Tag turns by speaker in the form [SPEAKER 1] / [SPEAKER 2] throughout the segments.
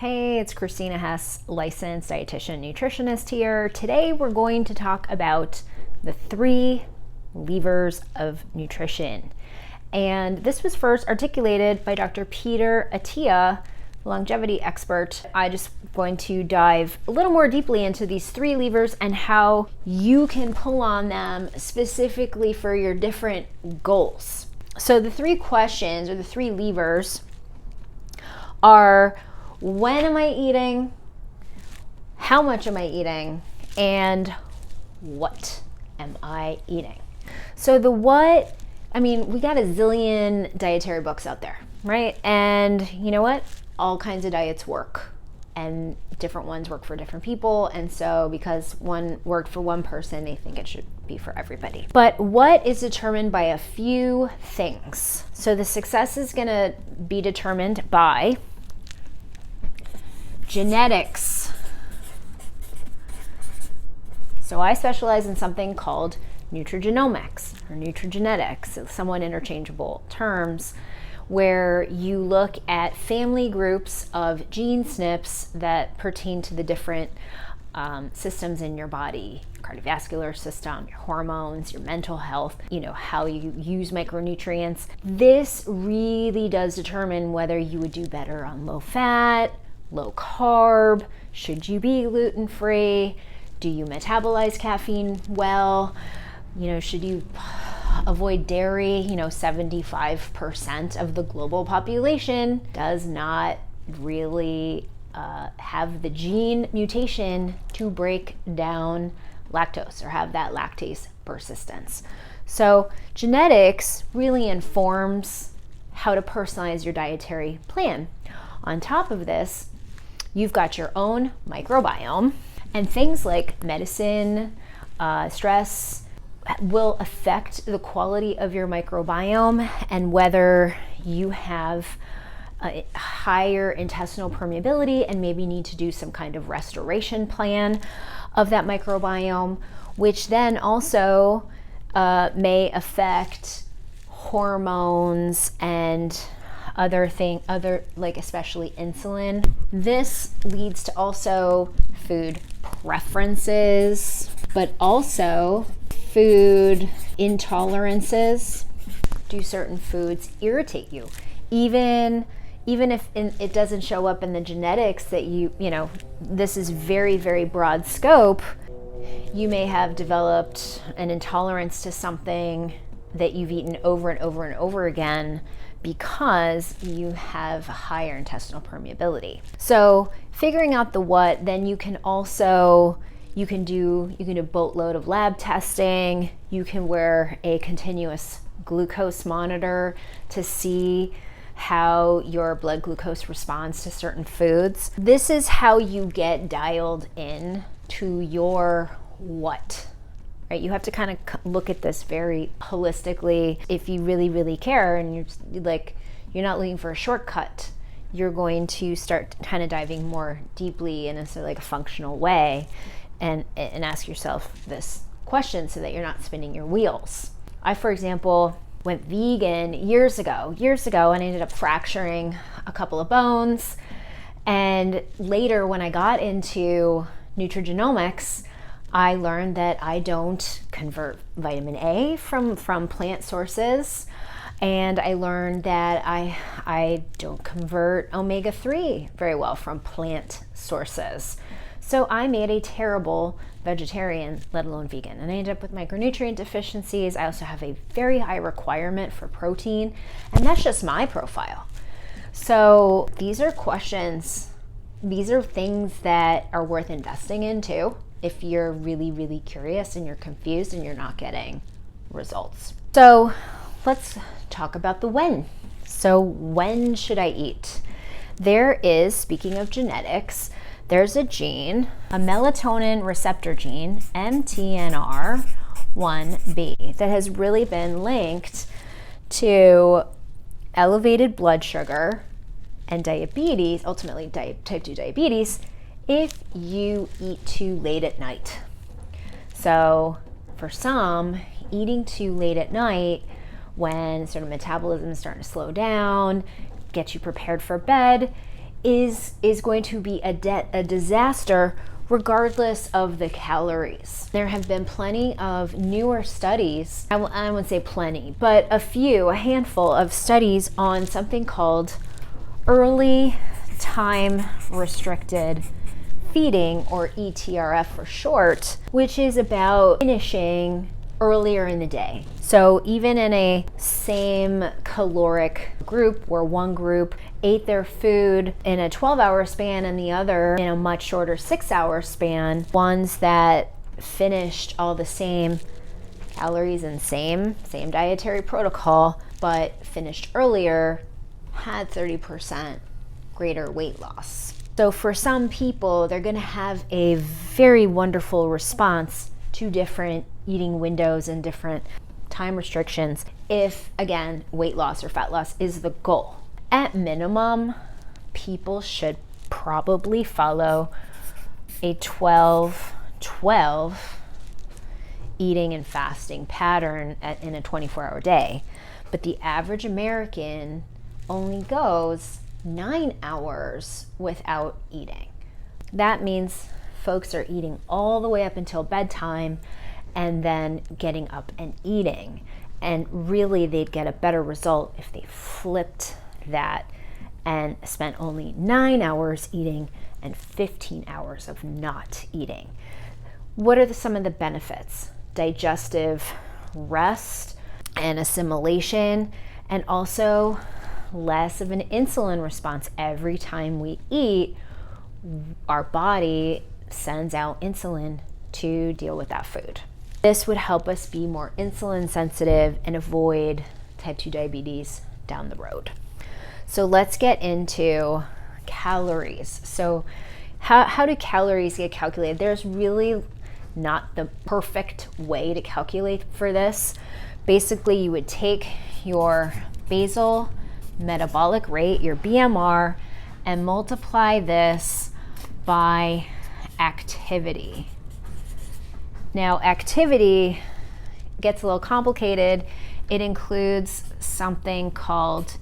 [SPEAKER 1] Hey, it's Kristina Hess, licensed dietitian nutritionist here. Today we're going to talk about the 3 levers of nutrition. And this was first articulated by Dr. Peter Attia, longevity expert. I just going to dive a little more deeply into these 3 levers and how you can pull on them specifically for your different goals. So the 3 questions or the 3 levers are: when am I eating? How much am I eating? And what am I eating? So the what, we got a zillion dietary books out there, right? And you know what? All kinds of diets work, and different ones work for different people. And so because one worked for one person, they think it should be for everybody. But what is determined by a few things. So the success is going to be determined by genetics. So I specialize in something called nutrigenomics or nutrigenetics, somewhat interchangeable terms, where you look at family groups of gene SNPs that pertain to the different systems in your body: cardiovascular system, your hormones, your mental health, how you use micronutrients. This really does determine whether you would do better on low fat, low carb, should you be gluten-free, do you metabolize caffeine well, should you avoid dairy. 75% of the global population does not really have the gene mutation to break down lactose or have that lactase persistence. So genetics really informs how to personalize your dietary plan. On top of this, you've got your own microbiome, and things like medicine, stress will affect the quality of your microbiome and whether you have a higher intestinal permeability and maybe need to do some kind of restoration plan of that microbiome, which then also may affect hormones and other like especially insulin. This leads to also food preferences, but also food intolerances. Do certain foods irritate you? Even if it doesn't show up in the genetics that this is very, very broad scope, you may have developed an intolerance to something that you've eaten over and over and over again because you have higher intestinal permeability. So figuring out the what, then you can do a boatload of lab testing. You can wear a continuous glucose monitor to see how your blood glucose responds to certain foods. This is how you get dialed in to your what. Right? You have to kind of look at this very holistically. If you really, really care and you're not looking for a shortcut, you're going to start kind of diving more deeply in a sort of like a functional way and ask yourself this question so that you're not spinning your wheels. I, for example, went vegan years ago, and I ended up fracturing a couple of bones. And later, when I got into nutrigenomics, I learned that I don't convert vitamin A from plant sources, and I learned that I don't convert omega-3 very well from plant sources. So I made a terrible vegetarian, let alone vegan, and I ended up with micronutrient deficiencies. I also have a very high requirement for protein, and that's just my profile. So these are questions, these are things that are worth investing into if you're really, really curious and you're confused and you're not getting results. So let's talk about the when. So when should I eat? There is, speaking of genetics, there's a gene, a melatonin receptor gene, MTNR1B, that has really been linked to elevated blood sugar and diabetes, ultimately type 2 diabetes, if you eat too late at night. So for some, eating too late at night when sort of metabolism is starting to slow down, get you prepared for bed, is going to be a disaster regardless of the calories. There have been plenty of newer studies, I wouldn't say plenty, but a handful of studies on something called early time restricted feeding, or ETRF for short, which is about finishing earlier in the day. So even in a same caloric group where one group ate their food in a 12-hour span and the other in a much shorter 6-hour span, ones that finished all the same calories and same dietary protocol but finished earlier had 30% greater weight loss. So for some people, they're going to have a very wonderful response to different eating windows and different time restrictions if, again, weight loss or fat loss is the goal. At minimum, people should probably follow a 12-12 eating and fasting pattern in a 24-hour day. But the average American only goes 9 hours without eating. That means folks are eating all the way up until bedtime and then getting up and eating. And really, they'd get a better result if they flipped that and spent only 9 hours eating and 15 hours of not eating. What are some of the benefits? Digestive rest and assimilation, and also less of an insulin response. Every time we eat, our body sends out insulin to deal with that food. This would help us be more insulin sensitive and avoid type 2 diabetes down the road. So let's get into calories. So how do calories get calculated? There's really not the perfect way to calculate for this. Basically, you would take your basal metabolic rate, your BMR, and multiply this by activity. Now, activity gets a little complicated. It includes something called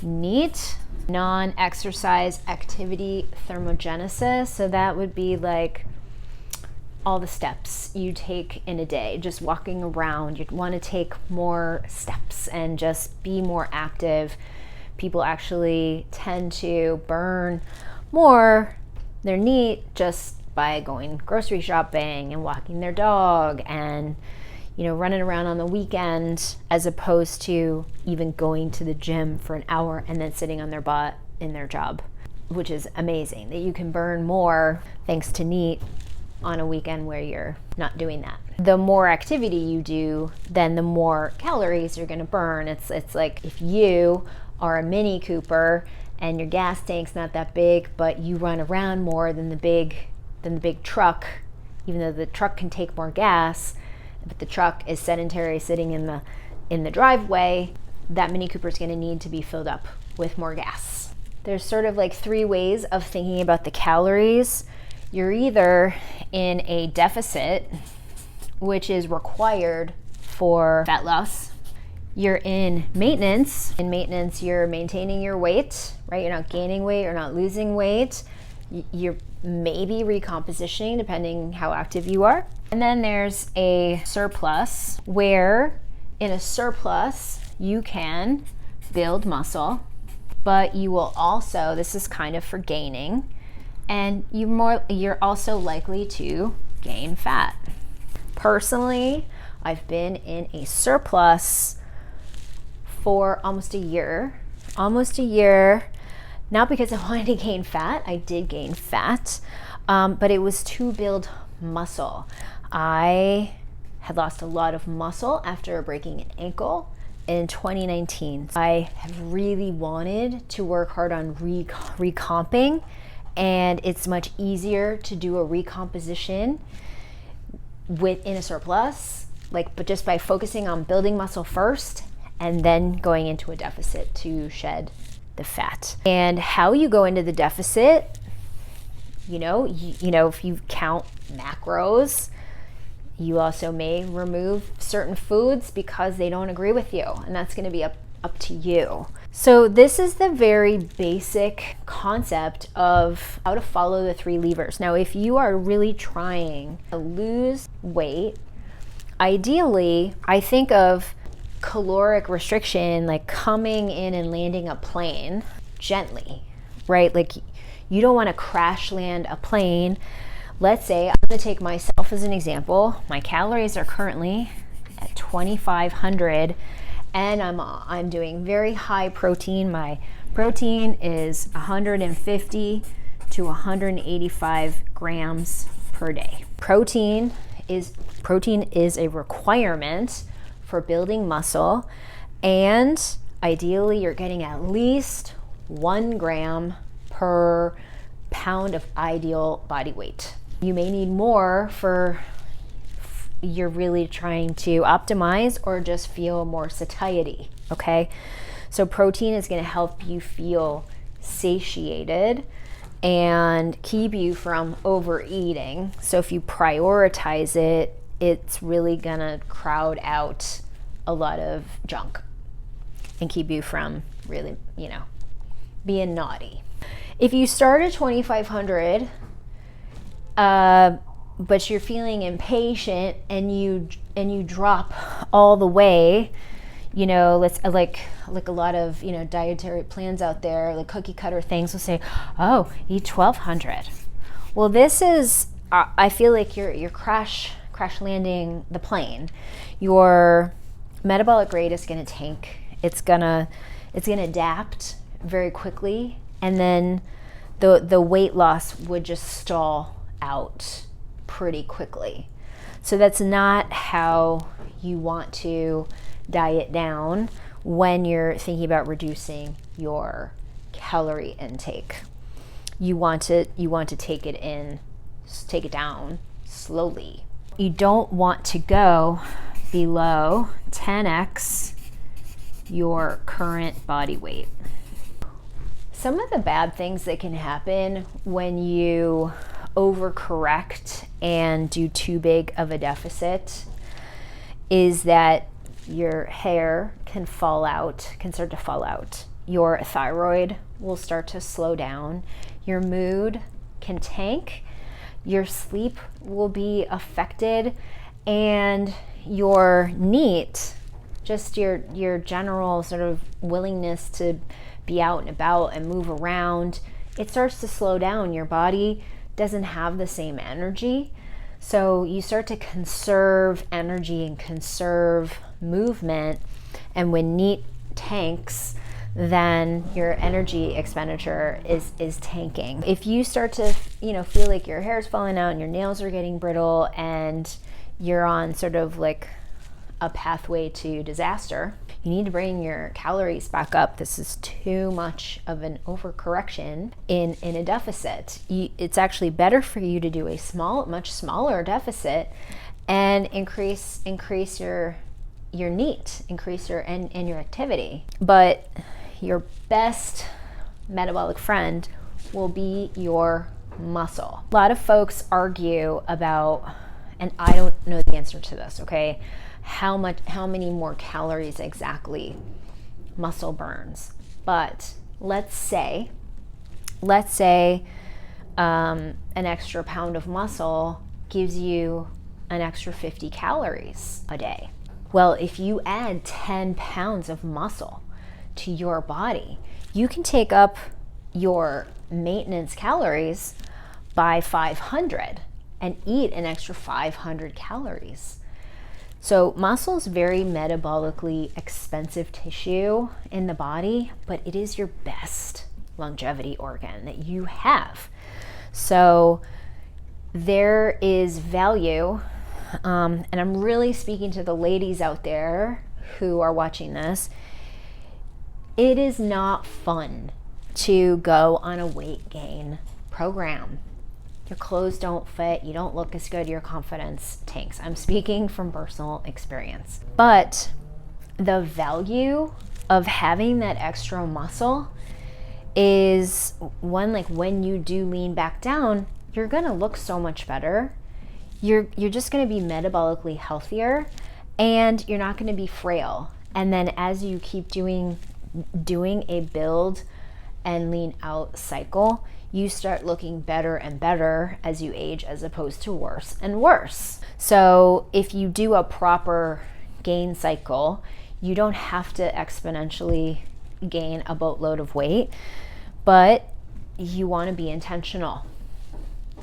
[SPEAKER 1] NEAT, non-exercise activity thermogenesis. So that would be like all the steps you take in a day, just walking around. You'd want to take more steps and just be more active. People actually tend to burn more their NEAT just by going grocery shopping and walking their dog and, you know, running around on the weekend, as opposed to even going to the gym for an hour and then sitting on their butt in their job, which is amazing that you can burn more thanks to NEAT on a weekend where you're not doing that. The more activity you do, then the more calories you're going to burn. It's like if you are a Mini Cooper and your gas tank's not that big, but you run around more than the big truck, even though the truck can take more gas, but the truck is sedentary sitting in the driveway, that Mini Cooper is going to need to be filled up with more gas. There's sort of like 3 ways of thinking about the calories. You're either in a deficit, which is required for fat loss. You're in maintenance. In maintenance, you're maintaining your weight, right? You're not gaining weight, you're not losing weight. You're maybe recompositioning, depending how active you are. And then there's a surplus, where in a surplus, you can build muscle, but you will also, this is kind of for gaining, and you're also likely to gain fat. Personally, I've been in a surplus for almost a year, not because I wanted to gain fat. I did gain fat, but it was to build muscle. I had lost a lot of muscle after breaking an ankle in 2019. I have really wanted to work hard on recomping, and it's much easier to do a recomposition within a surplus, but just by focusing on building muscle first and then going into a deficit to shed the fat. And how you go into the deficit, if you count macros, you also may remove certain foods because they don't agree with you, and that's going to be up to you. So this is the very basic concept of how to follow the 3 levers. Now, if you are really trying to lose weight, ideally, I think of caloric restriction like coming in and landing a plane gently, right? Like you don't want to crash land a plane. Let's say, I'm going to take myself as an example. My calories are currently at 2,500 and I'm doing very high protein. My protein is 150 to 185 grams per day. Protein is a requirement for building muscle, and ideally you're getting at least 1 gram per pound of ideal body weight. You may need more for you're really trying to optimize or just feel more satiety, okay? So protein is going to help you feel satiated and keep you from overeating. So if you prioritize it, it's really going to crowd out a lot of junk and keep you from really, being naughty. If you start at 2,500, but you're feeling impatient and you drop all the way, let's like a lot of dietary plans out there, like cookie cutter things will say, oh, eat 1,200. Well, this is I feel like you're crash landing the plane. Your metabolic rate is going to tank. It's gonna adapt very quickly, and then the weight loss would just stall out pretty quickly. So that's not how you want to diet down when you're thinking about reducing your calorie intake. You want to take it down slowly. You don't want to go below 10x your current body weight. Some of the bad things that can happen when you overcorrect and do too big of a deficit is that your hair can start to fall out. Your thyroid will start to slow down. Your mood can tank. Your sleep will be affected, and your NEAT, just your general sort of willingness to be out and about and move around, it starts to slow down. Your body doesn't have the same energy. So you start to conserve energy and conserve movement. And when NEAT tanks, then your energy expenditure is tanking. If you start to feel like your hair is falling out and your nails are getting brittle and you're on sort of like a pathway to disaster, you need to bring your calories back up. This is too much of an overcorrection in a deficit. It's actually better for you to do a much smaller deficit and increase your NEAT, increase your activity. But your best metabolic friend will be your muscle. A lot of folks argue about, and I don't know the answer to this, okay, how many more calories exactly muscle burns. But let's say an extra pound of muscle gives you an extra 50 calories a day. Well, if you add 10 pounds of muscle to your body, you can take up your maintenance calories by 500 and eat an extra 500 calories. So muscle is very metabolically expensive tissue in the body, but it is your best longevity organ that you have. So there is value, and I'm really speaking to the ladies out there who are watching this. It is not fun to go on a weight gain program. Your clothes don't fit, you don't look as good, your confidence tanks. I'm speaking from personal experience. But the value of having that extra muscle is one, like when you do lean back down, you're gonna look so much better. You're just gonna be metabolically healthier, and you're not gonna be frail. And then as you keep doing doing a build and lean out cycle, you start looking better and better as you age, as opposed to worse and worse. So if you do a proper gain cycle, you don't have to exponentially gain a boatload of weight, but you want to be intentional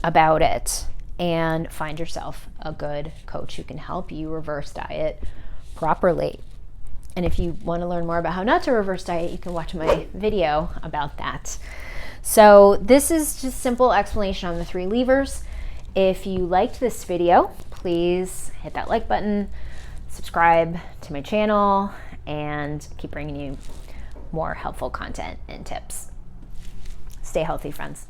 [SPEAKER 1] about it and find yourself a good coach who can help you reverse diet properly. And if you want to learn more about how not to reverse diet, you can watch my video about that. So this is just simple explanation on the 3 levers. If you liked this video, please hit that like button, subscribe to my channel, and keep bringing you more helpful content and tips. Stay healthy, friends.